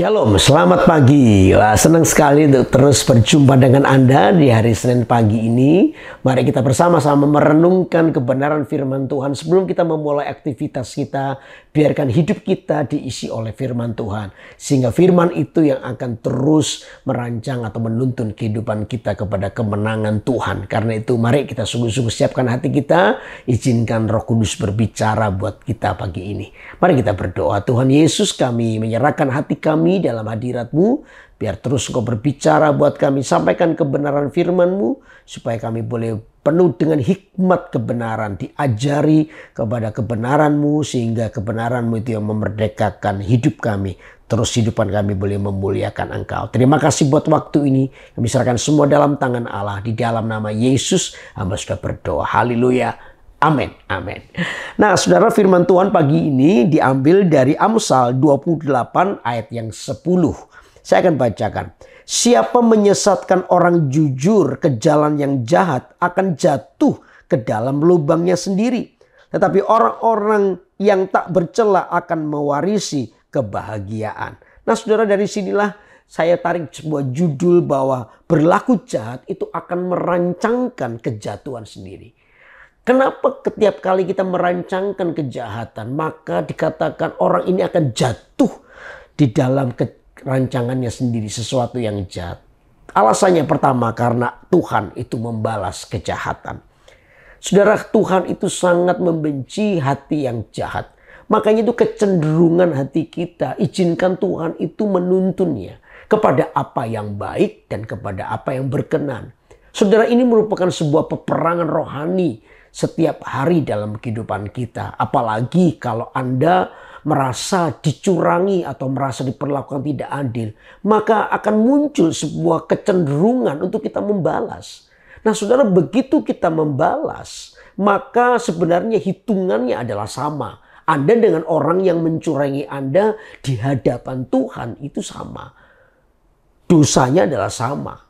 Shalom, selamat pagi. Wah, senang sekali untuk terus berjumpa dengan Anda di hari Senin pagi ini. Mari kita bersama-sama merenungkan kebenaran firman Tuhan. Sebelum kita memulai aktivitas kita, biarkan hidup kita diisi oleh firman Tuhan. Sehingga firman itu yang akan terus merancang atau menuntun kehidupan kita kepada kemenangan Tuhan. Karena itu mari kita sungguh-sungguh siapkan hati kita. Izinkan Roh Kudus berbicara buat kita pagi ini. Mari kita berdoa. Tuhan Yesus, kami menyerahkan hati kami dalam hadirat-Mu, biar terus Engkau berbicara buat kami, sampaikan kebenaran firman-Mu, supaya kami boleh penuh dengan hikmat kebenaran, diajari kepada kebenaran-Mu, sehingga kebenaran-Mu itu yang memerdekakan hidup kami. Terus hidupan kami boleh memuliakan Engkau. Terima kasih buat waktu ini. Kami serahkan semua dalam tangan Allah. Di dalam nama Yesus, hamba sudah berdoa. Haleluya. Amin, amin. Nah, saudara, firman Tuhan pagi ini diambil dari Amsal 28 ayat yang 10. Saya akan bacakan. Siapa menyesatkan orang jujur ke jalan yang jahat akan jatuh ke dalam lubangnya sendiri. Tetapi orang-orang yang tak bercela akan mewarisi kebahagiaan. Nah, saudara, dari sinilah saya tarik sebuah judul bahwa berlaku jahat itu akan merancangkan kejatuhan sendiri. Kenapa setiap kali kita merancangkan kejahatan, maka dikatakan orang ini akan jatuh di dalam rancangannya sendiri, sesuatu yang jahat. Alasannya pertama, karena Tuhan itu membalas kejahatan. Saudara, Tuhan itu sangat membenci hati yang jahat. Makanya itu kecenderungan hati kita, izinkan Tuhan itu menuntunnya kepada apa yang baik dan kepada apa yang berkenan. Saudara, ini merupakan sebuah peperangan rohani setiap hari dalam kehidupan kita. Apalagi kalau Anda merasa dicurangi atau merasa diperlakukan tidak adil, maka akan muncul sebuah kecenderungan untuk kita membalas. Nah, saudara, begitu kita membalas, maka sebenarnya hitungannya adalah sama. Anda dengan orang yang mencurangi Anda di hadapan Tuhan itu sama. Dosanya adalah sama.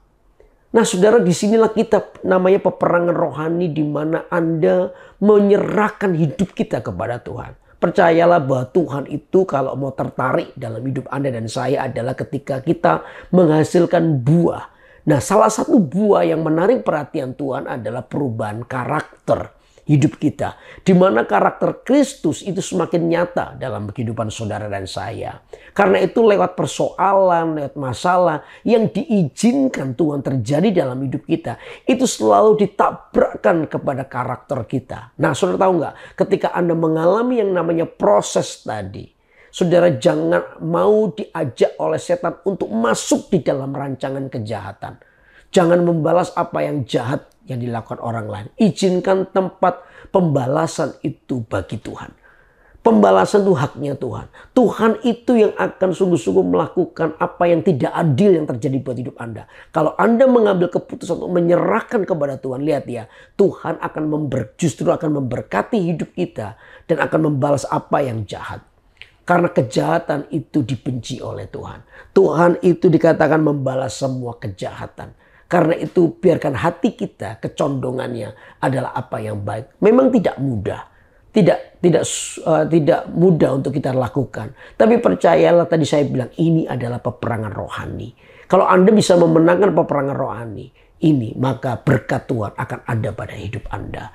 Nah, saudara, disinilah kita namanya peperangan rohani, di mana Anda menyerahkan hidup kita kepada Tuhan. Percayalah bahwa Tuhan itu kalau mau tertarik dalam hidup Anda dan saya adalah ketika kita menghasilkan buah. Nah, salah satu buah yang menarik perhatian Tuhan adalah perubahan karakter hidup kita. Di mana karakter Kristus itu semakin nyata dalam kehidupan saudara dan saya. Karena itu lewat persoalan, lewat masalah yang diizinkan Tuhan terjadi dalam hidup kita, itu selalu ditabrakkan kepada karakter kita. Nah, saudara tahu nggak? Ketika Anda mengalami yang namanya proses tadi, saudara jangan mau diajak oleh setan untuk masuk di dalam rancangan kejahatan. Jangan membalas apa yang jahat yang dilakukan orang lain. Izinkan tempat pembalasan itu bagi Tuhan. Pembalasan itu haknya Tuhan. Tuhan itu yang akan sungguh-sungguh melakukan apa yang tidak adil yang terjadi buat hidup Anda. Kalau Anda mengambil keputusan untuk menyerahkan kepada Tuhan, lihat ya, Tuhan akan justru akan memberkati hidup kita dan akan membalas apa yang jahat. Karena kejahatan itu dibenci oleh Tuhan. Tuhan itu dikatakan membalas semua kejahatan. Karena itu biarkan hati kita kecondongannya adalah apa yang baik. Memang tidak mudah. Tidak mudah untuk kita lakukan. Tapi percayalah, tadi saya bilang ini adalah peperangan rohani. Kalau Anda bisa memenangkan peperangan rohani ini, maka berkat Tuhan akan ada pada hidup Anda.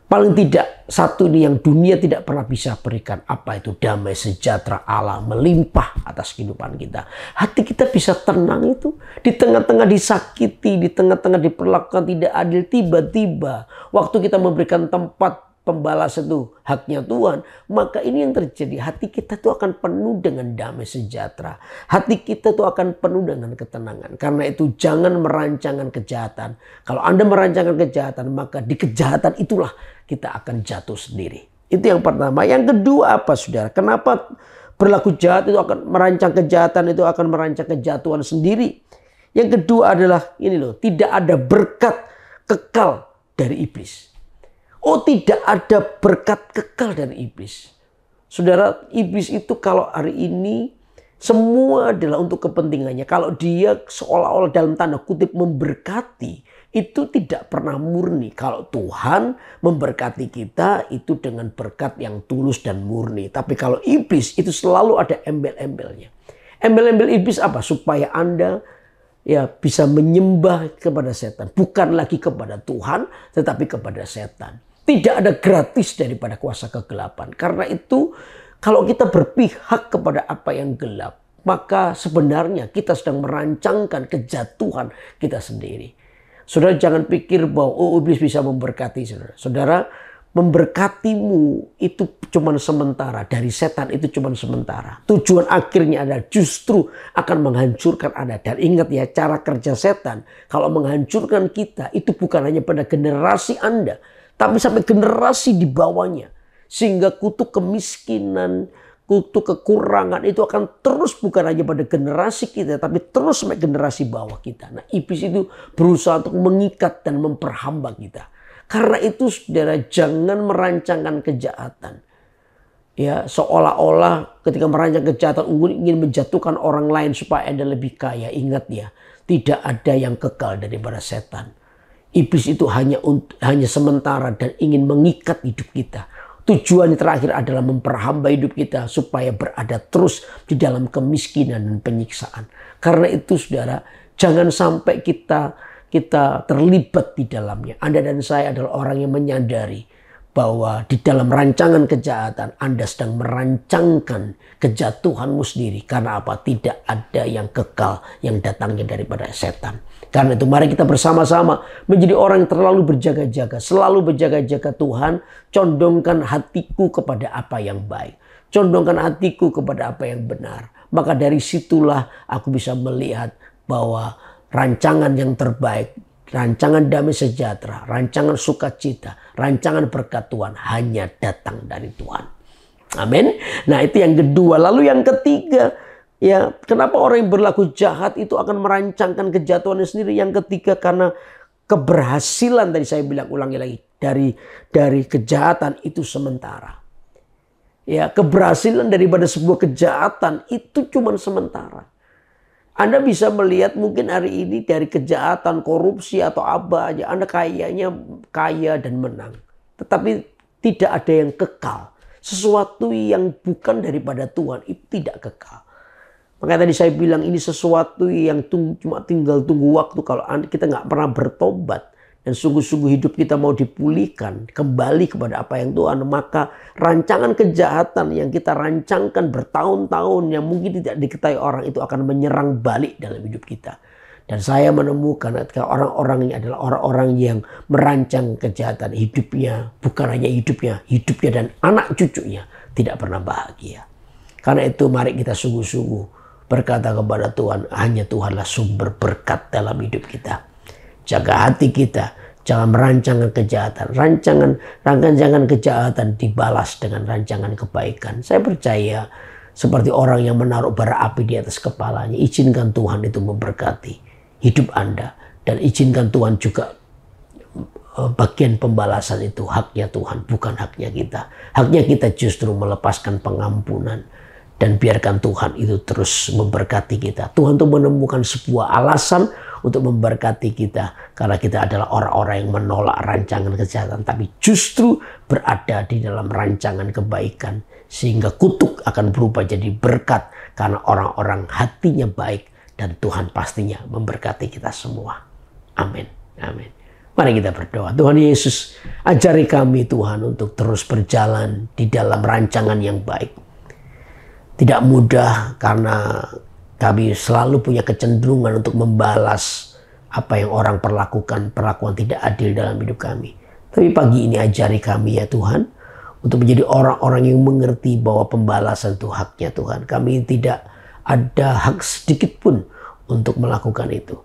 Paling tidak satu ini yang dunia tidak pernah bisa berikan, apa itu damai sejahtera Allah melimpah atas kehidupan kita. Hati kita bisa tenang itu di tengah-tengah disakiti, di tengah-tengah diperlakukan tidak adil, tiba-tiba waktu kita memberikan tempat pembalasan itu haknya Tuhan, maka ini yang terjadi. Hati kita tuh akan penuh dengan damai sejahtera. Hati kita tuh akan penuh dengan ketenangan. Karena itu jangan merancangkan kejahatan. Kalau Anda merancangkan kejahatan, maka di kejahatan itulah kita akan jatuh sendiri. Itu yang pertama. Yang kedua apa, saudara? Kenapa berlaku jahat itu akan merancang kejahatan, itu akan merancang kejatuhan sendiri? Yang kedua adalah ini loh, tidak ada berkat kekal dari iblis. Oh, tidak ada berkat kekal dari iblis. Saudara, iblis itu kalau hari ini semua adalah untuk kepentingannya. Kalau dia seolah-olah dalam tanda kutip memberkati, itu tidak pernah murni. Kalau Tuhan memberkati kita itu dengan berkat yang tulus dan murni. Tapi kalau iblis itu selalu ada embel-embelnya. Embel-embel iblis apa? Supaya Anda bisa menyembah kepada setan. Bukan lagi kepada Tuhan, tetapi kepada setan. Tidak ada gratis daripada kuasa kegelapan. Karena itu kalau kita berpihak kepada apa yang gelap, maka sebenarnya kita sedang merancangkan kejatuhan kita sendiri. Saudara jangan pikir bahwa iblis bisa memberkati saudara. Saudara, memberkatimu itu cuma sementara. Dari setan itu cuma sementara. Tujuan akhirnya adalah justru akan menghancurkan Anda. Dan ingat ya, cara kerja setan kalau menghancurkan kita itu bukan hanya pada generasi Anda, tapi sampai generasi di bawahnya. Sehingga kutuk kemiskinan, kutuk kekurangan itu akan terus bukan hanya pada generasi kita, tapi terus sampai generasi bawah kita. Nah, iblis itu berusaha untuk mengikat dan memperhamba kita. Karena itu saudara, jangan merancangkan kejahatan. Ya, seolah-olah ketika merancang kejahatan ingin menjatuhkan orang lain supaya Anda lebih kaya. Ingat ya, tidak ada yang kekal daripada setan. Iblis itu hanya sementara dan ingin mengikat hidup kita. Tujuannya terakhir adalah memperhamba hidup kita supaya berada terus di dalam kemiskinan dan penyiksaan. Karena itu saudara, jangan sampai kita terlibat di dalamnya. Anda dan saya adalah orang yang menyadari bahwa di dalam rancangan kejahatan Anda sedang merancangkan kejatuhanmu sendiri. Karena apa? Tidak ada yang kekal yang datangnya daripada setan. Karena itu mari kita bersama-sama menjadi orang yang terlalu berjaga-jaga. Selalu berjaga-jaga. Tuhan, condongkan hatiku kepada apa yang baik. Condongkan hatiku kepada apa yang benar. Maka dari situlah aku bisa melihat bahwa rancangan yang terbaik, rancangan damai sejahtera, rancangan sukacita, rancangan berkat Tuhan hanya datang dari Tuhan. Amin. Nah, itu yang kedua. Lalu yang ketiga, ya, kenapa orang yang berlaku jahat itu akan merancangkan kejatuhannya sendiri? Yang ketiga, karena keberhasilan, tadi saya bilang ulangi lagi, dari kejahatan itu sementara. Ya, keberhasilan daripada sebuah kejahatan itu cuma sementara. Anda bisa melihat mungkin hari ini dari kejahatan, korupsi atau apa aja. Anda kayaknya kaya dan menang. Tetapi tidak ada yang kekal. Sesuatu yang bukan daripada Tuhan itu tidak kekal. Makanya tadi saya bilang ini sesuatu yang cuma tinggal tunggu waktu. Kalau kita nggak pernah bertobat dan sungguh-sungguh hidup kita mau dipulihkan, kembali kepada apa yang Tuhan, maka rancangan kejahatan yang kita rancangkan bertahun-tahun yang mungkin tidak diketahui orang itu akan menyerang balik dalam hidup kita. Dan saya menemukan ketika orang-orang ini adalah orang-orang yang merancang kejahatan, hidupnya bukan hanya hidupnya dan anak cucunya tidak pernah bahagia. Karena itu mari kita sungguh-sungguh berkata kepada Tuhan, hanya Tuhanlah sumber berkat dalam hidup kita. Jaga hati kita, jangan merancangkan kejahatan. Rancangan kejahatan dibalas dengan rancangan kebaikan. Saya percaya seperti orang yang menaruh bara api di atas kepalanya. Izinkan Tuhan itu memberkati hidup Anda. Dan izinkan Tuhan juga bagian pembalasan itu haknya Tuhan, bukan haknya kita. Haknya kita justru melepaskan pengampunan. Dan biarkan Tuhan itu terus memberkati kita. Tuhan tuh menemukan sebuah alasan untuk memberkati kita. Karena kita adalah orang-orang yang menolak rancangan kejahatan. Tapi justru berada di dalam rancangan kebaikan. Sehingga kutuk akan berubah jadi berkat. Karena orang-orang hatinya baik. Dan Tuhan pastinya memberkati kita semua. Amin. Amin. Mari kita berdoa. Tuhan Yesus, ajari kami Tuhan untuk terus berjalan di dalam rancangan yang baik. Tidak mudah karena kami selalu punya kecenderungan untuk membalas apa yang orang perlakuan tidak adil dalam hidup kami. Tapi pagi ini ajari kami ya Tuhan, untuk menjadi orang-orang yang mengerti bahwa pembalasan itu haknya Tuhan. Kami tidak ada hak sedikit pun untuk melakukan itu.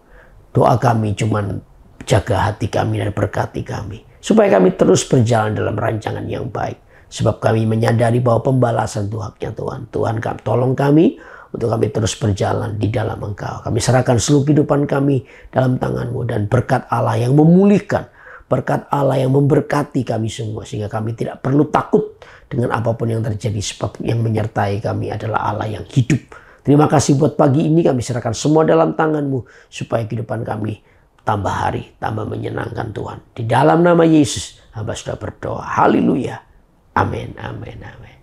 Doa kami cuman jaga hati kami dan berkati kami. Supaya kami terus berjalan dalam rancangan yang baik. Sebab kami menyadari bahwa pembalasan itu haknya Tuhan. Tuhan, tolong kami untuk kami terus berjalan di dalam Engkau. Kami serahkan seluruh kehidupan kami dalam tangan-Mu. Dan berkat Allah yang memulihkan. Berkat Allah yang memberkati kami semua. Sehingga kami tidak perlu takut dengan apapun yang terjadi. Sebab yang menyertai kami adalah Allah yang hidup. Terima kasih buat pagi ini. Kami serahkan semua dalam tangan-Mu. Supaya kehidupan kami tambah hari, tambah menyenangkan Tuhan. Di dalam nama Yesus, hamba sudah berdoa. Haleluya. Amin, amin, amin.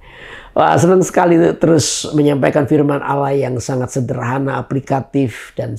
Wah, senang sekali terus menyampaikan firman Allah yang sangat sederhana, aplikatif, dan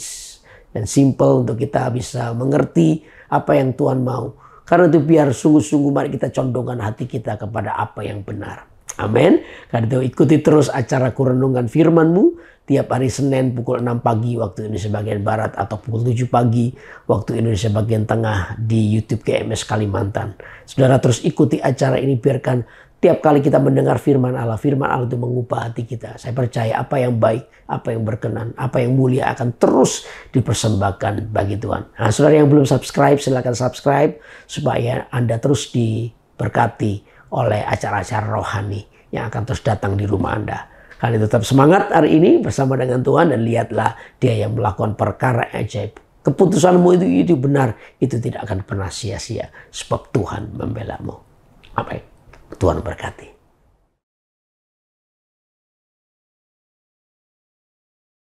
simple untuk kita bisa mengerti apa yang Tuhan mau. Karena itu biar sungguh-sungguh mari kita condongkan hati kita kepada apa yang benar. Amin. Karena itu ikuti terus acara Kurenungan Firman-Mu tiap hari Senin pukul 6 pagi waktu Indonesia bagian Barat atau pukul 7 pagi waktu Indonesia bagian Tengah di YouTube GMS Kalimantan. Saudara terus ikuti acara ini, biarkan tiap kali kita mendengar firman Allah itu mengubah hati kita. Saya percaya apa yang baik, apa yang berkenan, apa yang mulia akan terus dipersembahkan bagi Tuhan. Nah, saudara yang belum subscribe, silakan subscribe supaya Anda terus diberkati oleh acara-acara rohani yang akan terus datang di rumah Anda. Kalian tetap semangat hari ini bersama dengan Tuhan, dan lihatlah Dia yang melakukan perkara ajaib. Keputusanmu itu benar, itu tidak akan pernah sia-sia sebab Tuhan membela-Mu. Amin. Tuhan berkati.